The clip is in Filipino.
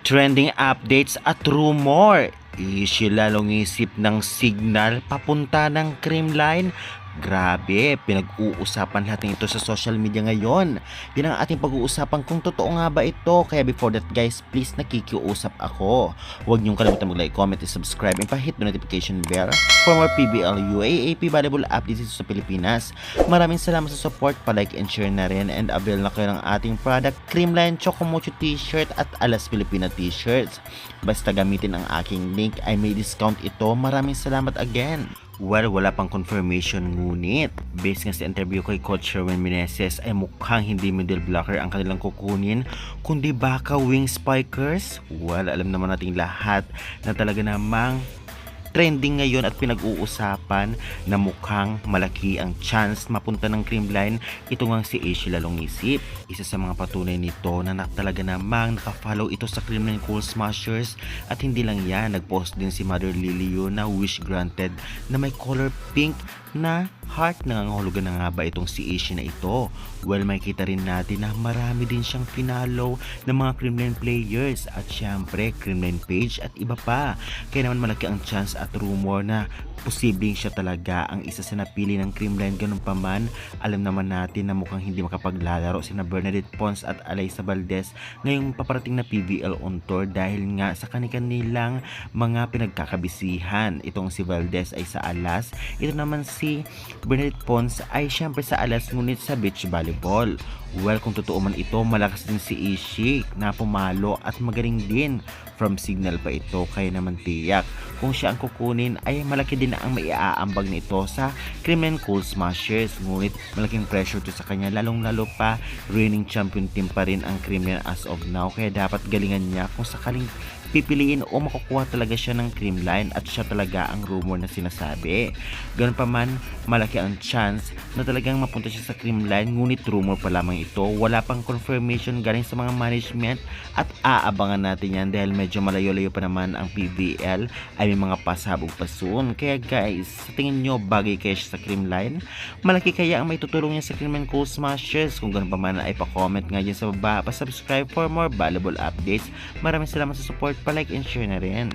Trending updates at rumor. Lalong isip ng signal papunta ng Creamline. Grabe, pinag-uusapan lahat ng ito sa social media ngayon. Yan ang ating pag-uusapan kung totoo nga ba ito. Kaya before that guys, please nakikiusap ako. Huwag niyong kalimutan mag-like, comment, and subscribe and pa-hit the notification bell for more PBL UAAP valuable updates dito sa Pilipinas. Maraming salamat sa support, pa-like and share na rin, and avail na kayo ng ating product Creamline Chocomocho t-shirt at Alas Filipina t-shirts. Basta gamitin ang aking link ay may discount ito. Maraming salamat again. Well, wala pang confirmation, ngunit based nga sa interview kay Coach Sherwin Meneses ay mukhang hindi middle blocker ang kanilang kukunin, kundi baka wing spikers. Well, alam naman nating lahat na talaga namang trending ngayon at pinag-uusapan na mukhang malaki ang chance mapunta ng Creamline ito ngang si Lalong Isip. Isa sa mga patunay nito na talaga namang nakafollow ito sa Creamline Cool Smashers, at hindi lang yan, nagpost din si Mother Lilio na wish granted na may color pink na heart. Nangangahulugan na nga ba itong si na ito? Well, makikita rin natin na marami din siyang pinalo ng mga Creamline players at syempre Creamline page at iba pa. Kaya naman malaki ang chance at rumor na posibleng siya talaga ang isa sa napili ng Creamline. Ganun pa man, alam naman natin na mukhang hindi makapaglalaro sina Bernadette Pons at Alaysa Valdez ngayong paparating na PBL on tour dahil nga sa kanilang mga pinagkakabisihan. Itong si Valdez ay sa Alas, ito naman si Bernadette Pons ay syempre sa Alas ngunit sa beach volleyball. Well, kung totoo man ito, malakas din si Ishi na pumalo at magaling din. From signal pa ito, kaya naman tiyak kung siya ang kukunin ay malaki din ang maiaambag nito sa Creamline Cool Smashers. Ngunit malaking pressure to sa kanya, lalong lalo pa reigning champion team pa rin ang Creamline as of now, kaya dapat galingan niya kung sakaling pipiliin o makukuha talaga siya ng Creamline at siya talaga ang rumor na sinasabi. Ganun pa man, malaki ang chance na talagang mapunta siya sa Creamline, ngunit rumor pa lamang ito. Wala pang confirmation galing sa mga management at aabangan natin yan dahil medyo malayo-layo pa naman ang PBL, ay may mga pasabog pa soon. Kaya guys, sa tingin nyo bagay kaya siya sa Creamline? Malaki kaya ang may tutulong niya sa Creamline Cool Smashers? Kung ganun pa man ay pa-comment nga dyan sa baba, pa-subscribe for more valuable updates. Maraming salamat sa support, pa-like and share na rin.